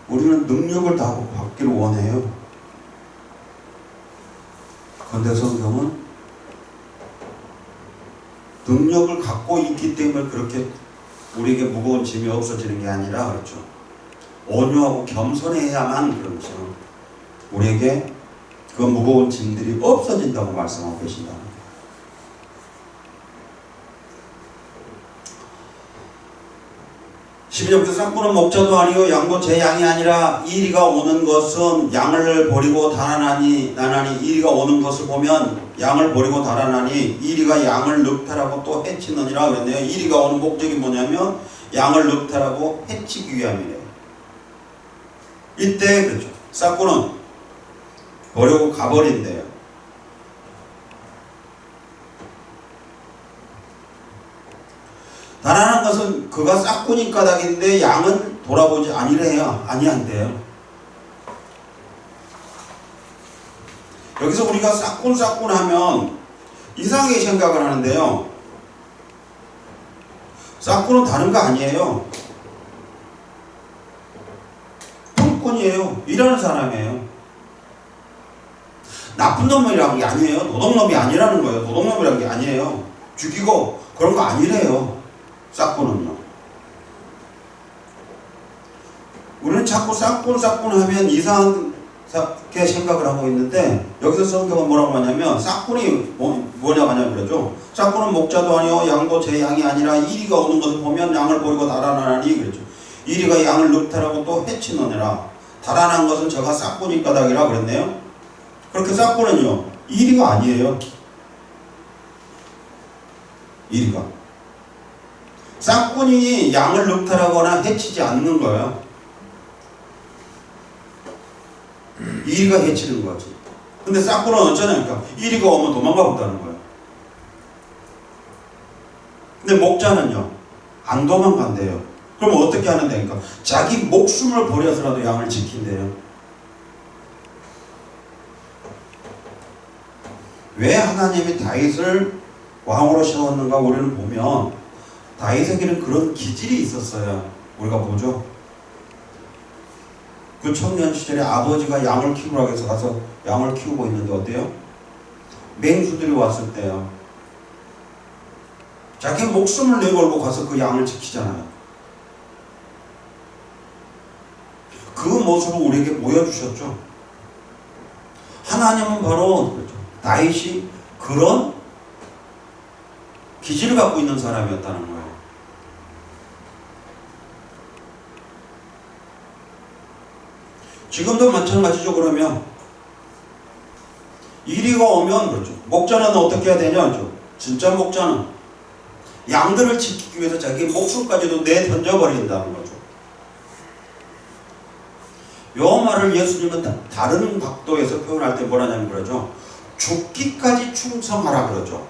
우리는 능력을 다 받기를 원해요. 그런데 성경은 능력을 갖고 있기 때문에 그렇게 우리에게 무거운 짐이 없어지는 게 아니라, 그렇죠, 온유하고 겸손해야만, 그렇죠, 우리에게 그 무거운 짐들이 없어진다고 말씀하고 계신다. 12절부터 싹구는 목자도 아니요 양도 제 양이 아니라 이리가 오는 것은 양을 버리고 달아나니 나나니 이리가 오는 것을 보면 양을 버리고 달아나니 이리가 양을 늑탈하고 또 해치느니라 그랬네요. 이리가 오는 목적이 뭐냐면 양을 늑탈하고 해치기 위함이래요. 이때 그렇죠. 싹구는 버리고 가버린대요. 달아난 것은 그가 싹꾼인 까닭인데 양은 돌아보지 아니래요. 아니한대요. 여기서 우리가 싹꾼 하면 이상하게 생각을 하는데요. 싹꾼은 다른 거 아니에요. 품꾼이에요. 일하는 사람이에요. 나쁜 놈이라는 게 아니에요. 도둑놈이 아니라는 거예요. 도둑놈이라는 게 아니에요. 죽이고 그런 거 아니래요. 싹꾼은요. 우리는 자꾸 싹꾼 하면 이상하게 생각을 하고 있는데 여기서 성경은 뭐라고 하냐면 싹꾼이 뭐냐고 하냐면 그러죠. 싹꾼은 목자도 아니요 양도 제 양이 아니라 이리가 오는 것을 보면 양을 버리고 달아나니 그랬죠. 이리가 양을 늑탈하고 또 해치느니라. 달아난 것은 저가 싹꾼이 까닭이라 그랬네요. 그렇게 싹꾼은요 이리가 아니에요. 이리가 싹꾼이 양을 늑탈하거나 해치지 않는 거예요. 이리가 해치는 거지. 근데 싹꾼은 어쩌냐니까 이리가 오면 도망가 본다는 거예요. 근데 목자는요 안 도망간대요. 그럼 어떻게 하는데니까 자기 목숨을 버려서라도 양을 지킨대요. 왜 하나님이 다윗을 왕으로 세웠는가 우리는 보면 다윗에게는 그런 기질이 있었어요. 우리가 보죠. 그 청년 시절에 아버지가 양을 키우라고 해서 가서 양을 키우고 있는데 어때요? 맹수들이 왔을 때요. 자기 목숨을 내걸고 가서 그 양을 지키잖아요. 그 모습을 우리에게 보여주셨죠. 하나님은 바로 다윗이 그런 기질을 갖고 있는 사람이었다는 거예요. 지금도 마찬가지죠. 그러면 이리가 오면 그렇죠. 목자는 어떻게 해야 되냐? 그렇죠. 진짜 목자는 양들을 지키기 위해서 자기 목숨까지도 내던져버린다는 거죠. 요 말을 예수님은 다른 각도에서 표현할 때 뭐라냐면 그러죠. 죽기까지 충성하라 그러죠.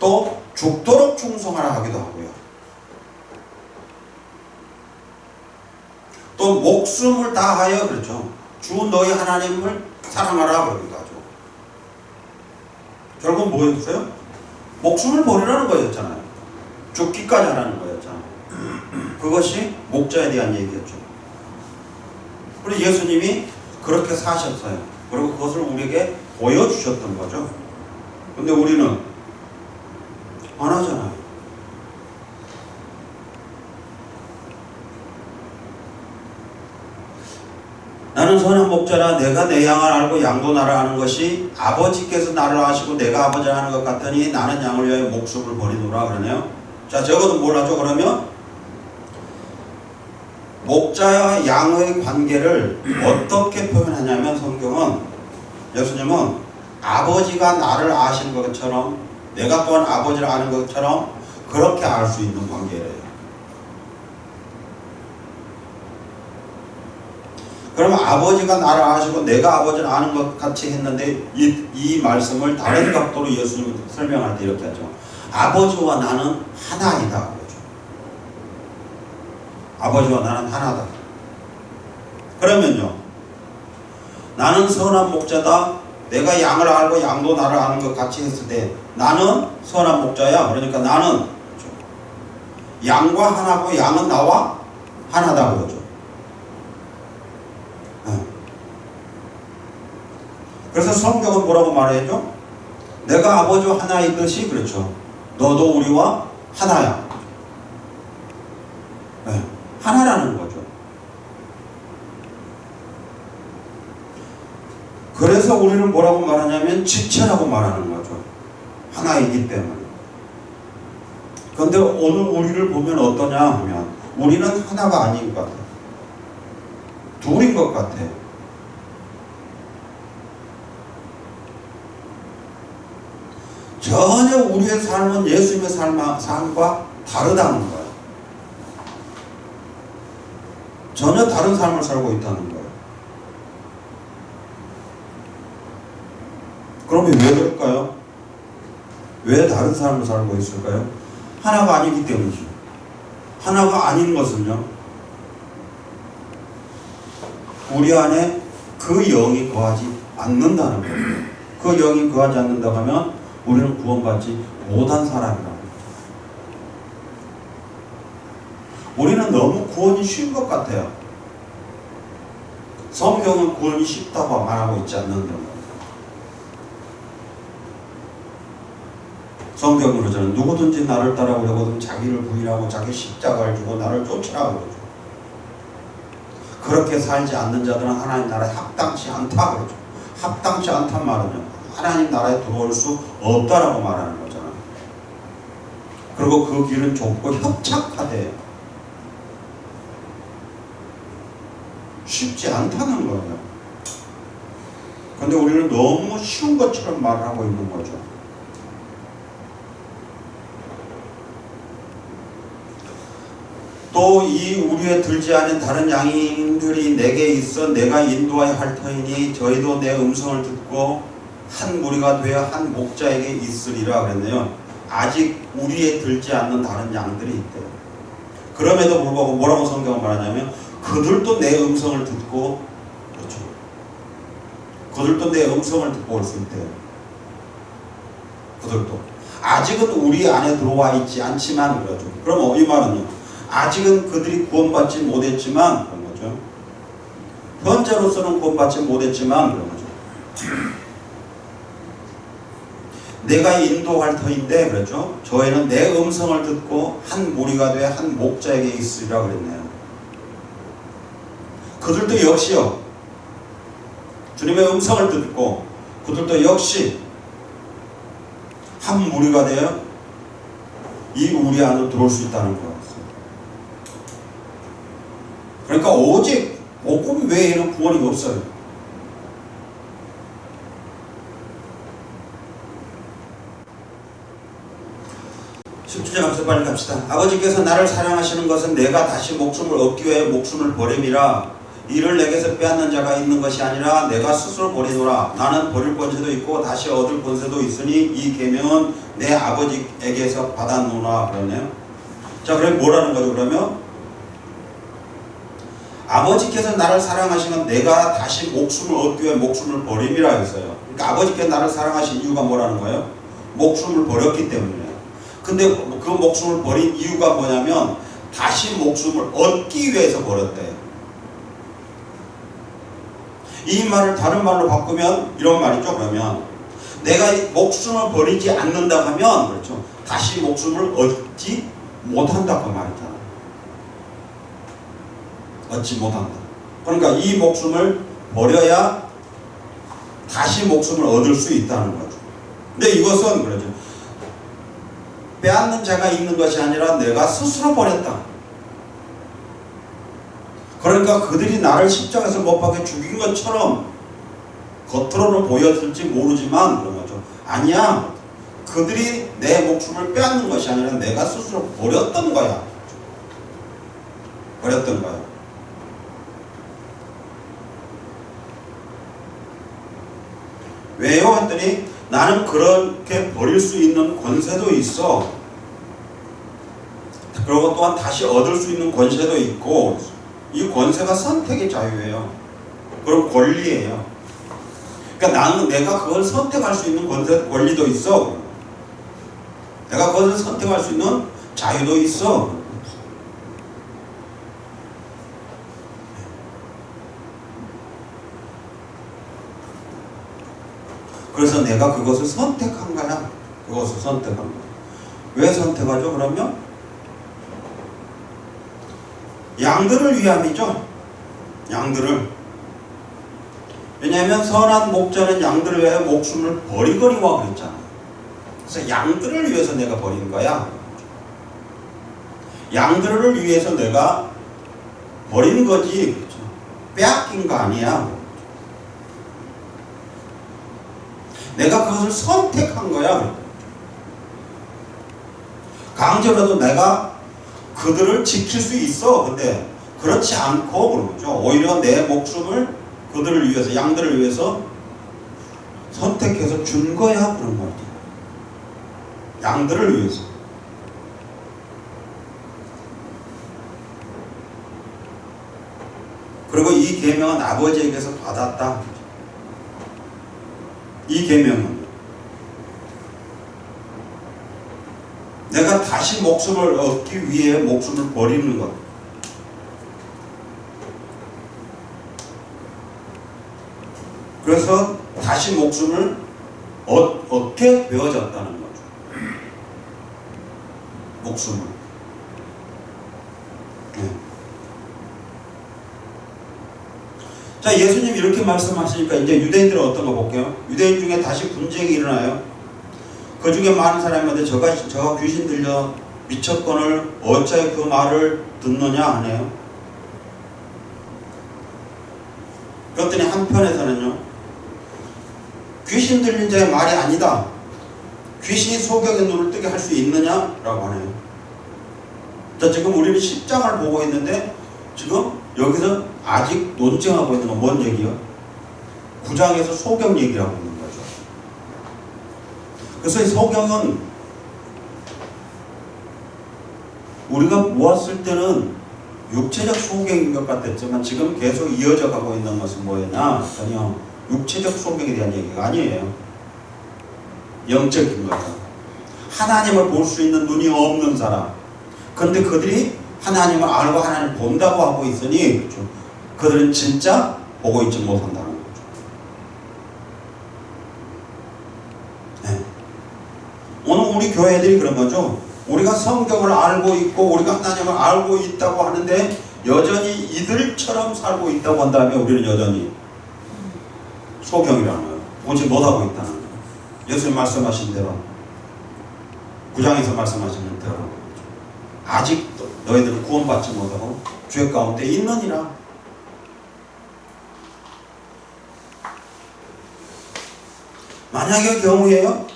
또 죽도록 충성하라 하기도 하고요. 또 목숨을 다하여 그렇죠. 주 너희 하나님을 사랑하라 그러기도 하죠. 결국 뭐였어요? 목숨을 버리라는 거였잖아요. 죽기까지 하라는 거였잖아요. 그것이 목자에 대한 얘기였죠. 그리고 예수님이 그렇게 사셨어요. 그리고 그것을 우리에게 보여주셨던 거죠. 근데 우리는 안 하잖아요. 나는 선한 목자라 내가 내 양을 알고 양도 나를 아는 것이 아버지께서 나를 아시고 내가 아버지를 아는 것 같더니 나는 양을 위하여 목숨을 버리노라 그러네요. 자, 저것은 뭘 하죠? 그러면 목자와 양의 관계를 어떻게 표현하냐면 성경은 예수님은 아버지가 나를 아시는 것처럼 내가 또한 아버지를 아는 것처럼 그렇게 알 수 있는 관계래요. 그러면 아버지가 나를 아시고 내가 아버지를 아는 것 같이 했는데 이 말씀을 다른 각도로 예수님이 설명할 때 이렇게 하죠. 아버지와 나는 하나이다. 그러죠. 아버지와 나는 하나다. 그러면요. 나는 선한 목자다. 내가 양을 알고 양도 나를 아는 것 같이 했을 때 나는 선한 목자야. 그러니까 나는 그렇죠. 양과 하나고 양은 나와 하나다. 그러죠. 그래서 성경은 뭐라고 말해야죠? 내가 아버지와 하나이듯이 그렇죠. 너도 우리와 하나야. 네. 하나라는 거죠. 그래서 우리는 뭐라고 말하냐면 지체라고 말하는 거죠. 하나이기 때문에. 그런데 오늘 우리를 보면 어떠냐 하면 우리는 하나가 아닌 것 같아. 둘인 것 같아. 전혀 우리의 삶은 예수님의 삶과 다르다는 거예요. 전혀 다른 삶을 살고 있다는 거예요. 그러면 왜 그럴까요? 왜 다른 삶을 살고 있을까요? 하나가 아니기 때문이죠. 하나가 아닌 것은요, 우리 안에 그 영이 거하지 않는다는 거예요. 그 영이 거하지 않는다고 하면 우리는 구원받지 못한 사람이라고. 우리는 너무 구원이 쉬운 것 같아요. 성경은 구원이 쉽다고 말하고 있지 않는다. 성경으로 저는 누구든지 나를 따라오려거든 자기를 부인하고 자기 십자가를 주고 나를 쫓으라고 그러죠. 그렇게 살지 않는 자들은 하나님 나라에 합당치 않다 그러죠. 합당치 않단 말은요, 하나님 나라에 들어올 수 없다라고 말하는 거잖아요. 그리고 그 길은 좁고 협착하대요. 쉽지 않다는 거예요. 그런데 우리는 너무 쉬운 것처럼 말을 하고 있는 거죠. 또 이 우리에 들지 않은 다른 양들이 내게 있어 내가 인도하여 할 터이니 저희도 내 음성을 듣고 한 무리가 되어 한 목자에게 있으리라 그랬네요. 아직 우리에 들지 않는 다른 양들이 있대요. 그럼에도 불구하고 뭐라고 성경은 말하냐면 그들도 내 음성을 듣고, 그렇죠, 그들도 내 음성을 듣고 올 수 있대요. 그들도 아직은 우리 안에 들어와 있지 않지만 그러죠. 그럼 이 말은요, 아직은 그들이 구원받지 못했지만 그런 거죠. 현재로서는 구원받지 못했지만 그런 거죠. 내가 인도할 터인데 그렇죠. 저희는 내 음성을 듣고 한 무리가 되어 한 목자에게 있으리라 그랬네요. 그들도 역시요, 주님의 음성을 듣고 그들도 역시 한 무리가 되어 이 우리 안으로 들어올 수 있다는 거예요. 그러니까 오직 복음 외에는 구원이 없어요. 17절 앞서 빨리 갑시다. 아버지께서 나를 사랑하시는 것은 내가 다시 목숨을 얻기 위해 목숨을 버림이라. 이를 내게서 빼앗는 자가 있는 것이 아니라 내가 스스로 버리노라. 나는 버릴 권세도 있고 다시 얻을 권세도 있으니 이 계명은 내 아버지에게서 받았노라 그러네요. 자, 그럼 뭐라는 거죠? 그러면 아버지께서 나를 사랑하시면 내가 다시 목숨을 얻기 위해 목숨을 버림이라 했어요. 그러니까 아버지께서 나를 사랑하신 이유가 뭐라는 거예요? 목숨을 버렸기 때문이에요. 근데 그 목숨을 버린 이유가 뭐냐면 다시 목숨을 얻기 위해서 버렸대요. 이 말을 다른 말로 바꾸면 이런 말이죠. 그러면 내가 목숨을 버리지 않는다 하면 그렇죠, 다시 목숨을 얻지 못한다고 말이잖아요. 얻지 못한다. 그러니까 이 목숨을 버려야 다시 목숨을 얻을 수 있다는 거죠. 근데 이것은 그러죠, 빼앗는 자가 있는 것이 아니라 내가 스스로 버렸다. 그러니까 그들이 나를 십자가에서 못 박혀 죽인 것처럼 겉으로는 보였을지 모르지만 그런 거죠. 아니야, 그들이 내 목숨을 빼앗는 것이 아니라 내가 스스로 버렸던 거야. 버렸던 거야. 왜요? 했더니 나는 그렇게 버릴 수 있는 권세도 있어. 그리고 또한 다시 얻을 수 있는 권세도 있고, 이 권세가 선택의 자유예요. 그럼 권리예요. 그러니까 내가 그걸 선택할 수 있는 권리도 있어. 내가 그것을 선택할 수 있는 자유도 있어. 그래서 내가 그것을 선택한 거야. 그것을 선택한 거야. 왜 선택하죠? 그러면 양들을 위함이죠. 양들을. 왜냐하면 선한 목자는 양들을 위해 목숨을 버리거니와 그랬잖아요. 그래서 양들을 위해서 내가 버린 거야. 양들을 위해서 내가 버린 거지, 그렇죠? 빼앗긴 거 아니야. 내가 그것을 선택한 거야. 강제로라도 내가 그들을 지킬 수 있어. 근데 그렇지 않고 그런 거죠. 오히려 내 목숨을 그들을 위해서, 양들을 위해서 선택해서 준 거야. 그런 거지. 양들을 위해서. 그리고 이 계명은 아버지에게서 받았다. 이 계명은 내가 다시 목숨을 얻기 위해 목숨을 버리는 것. 그래서 다시 목숨을 얻게 되어졌다는 거죠. 목숨을. 네. 자, 예수님이 이렇게 말씀하시니까 이제 유대인들은 어떤 거 볼게요. 유대인 중에 다시 분쟁이 일어나요. 그 중에 많은 사람한테 저가 귀신 들려 미쳤거늘 어찌하여 그 말을 듣느냐 하네요. 그랬더니 한편에서는요, 귀신 들린 자의 말이 아니다. 귀신이 소경의 눈을 뜨게 할 수 있느냐라고 하네요. 자, 지금 우리는 10장을 보고 있는데 지금 여기서 아직 논쟁하고 있는 건 뭔 얘기요? 9장에서 소경 얘기를 하고 있는 거죠. 그래서 이 소경은 우리가 보았을 때는 육체적 소경인 것 같았지만 지금 계속 이어져 가고 있는 것은 뭐였냐? 전혀 육체적 소경에 대한 얘기가 아니에요. 영적인 거죠. 하나님을 볼 수 있는 눈이 없는 사람. 그런데 그들이 하나님을 알고 하나님을 본다고 하고 있으니 그렇죠? 그들은 진짜 보고 있지 못한다는 거죠. 네. 오늘 우리 교회들이 그런 거죠. 우리가 성경을 알고 있고 우리가 하나님을 알고 있다고 하는데 여전히 이들처럼 살고 있다고 한다면 우리는 여전히 소경이라는 거예요. 보지 못하고 있다는 거예요. 예수님 말씀하신 대로 9장에서 말씀하시는 대로 아직도 너희들은 구원받지 못하고 죄 가운데 있느니라. 만약의 경우에요,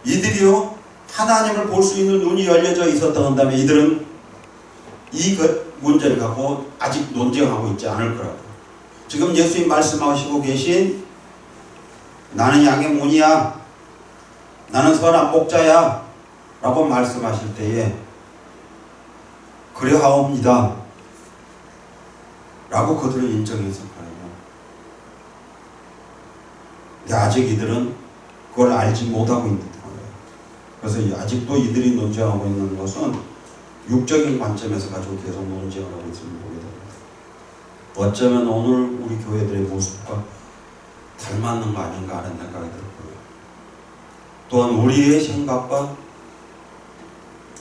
이들이요 하나님을 볼 수 있는 눈이 열려져 있었다 한다면 이들은 이 문제를 갖고 아직 논쟁하고 있지 않을 거라고. 지금 예수님 말씀하시고 계신 나는 양의 문이야, 나는 선한 목자야 라고 말씀하실 때에 그래하옵니다 라고 그들은 인정했을 거예요. 근데 아직 이들은 그걸 알지 못하고 있는 거예요. 그래서 아직도 이들이 논쟁하고 있는 것은 육적인 관점에서 가지고 계속 논쟁을 하고 있음을 보게 됩니다. 어쩌면 오늘 우리 교회들의 모습과 닮았는 거 아닌가 하는 생각이 들고요. 또한 우리의 생각과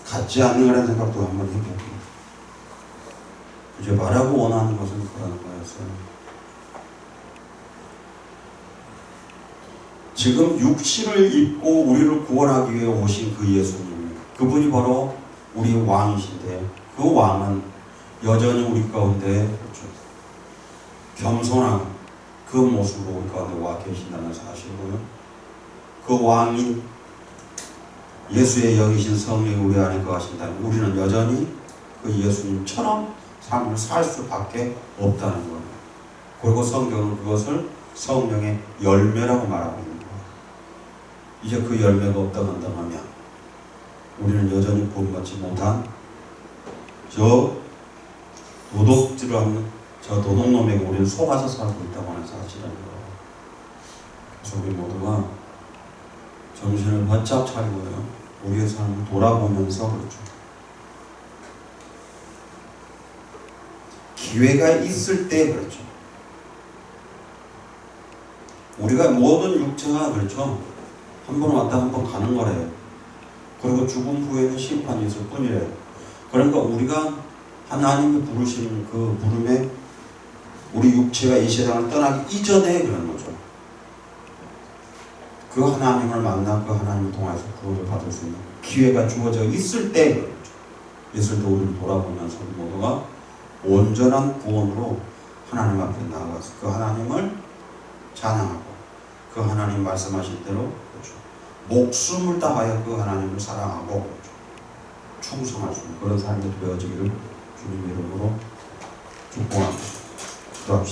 같지 않는가라는 생각도 한번 해보고, 이제 말하고 원하는 것은 그런 거였어요. 지금 육신을 입고 우리를 구원하기 위해 오신 그 예수님, 그분이 바로 우리 왕이신데 그 왕은 여전히 우리 가운데 그렇죠. 겸손한 그 모습으로 우리 가운데 와 계신다는 사실이고요. 그 왕인 예수의 영이신 성령이 우리 안에 거하신다면 우리는 여전히 그 예수님처럼 삶을 살 수밖에 없다는 거예요. 그리고 성경은 그것을 성령의 열매라고 말하고 있는 거예요. 이제 그 열매가 없다고 한다면 우리는 여전히 구원받지 못한 저 도둑질을 하는 저 도둑놈에게 우리는 속아서 살고 있다고 하는 사실이라는 거예요. 그래서 우리 모두가 정신을 바짝 차리고요. 우리의 삶을 돌아보면서 그렇죠. 기회가 있을 때 그렇죠. 우리가 모든 육체가 그렇죠. 한 번 왔다 한 번 가는 거래요. 그리고 죽음 후에는 심판이 있을 뿐이래요. 그러니까 우리가 하나님이 부르시는 그 부름에 우리 육체가 이 세상을 떠나기 이전에 그런 거죠. 그 하나님을 만나 그 하나님을 통해서 구원을 받을 수 있는 기회가 주어져 있을 때 그렇죠. 있을 때 우리를 돌아보면서 모두가 온전한 구원으로 하나님 앞에 나아가서 그 하나님을 찬양하고 그 하나님 말씀하신 대로 그렇죠. 목숨을 다하여 그 하나님을 사랑하고 그렇죠. 충성할 수 있는 그런 삶이 되어지기를 주님 이름으로 축복합니다. 기도합시다.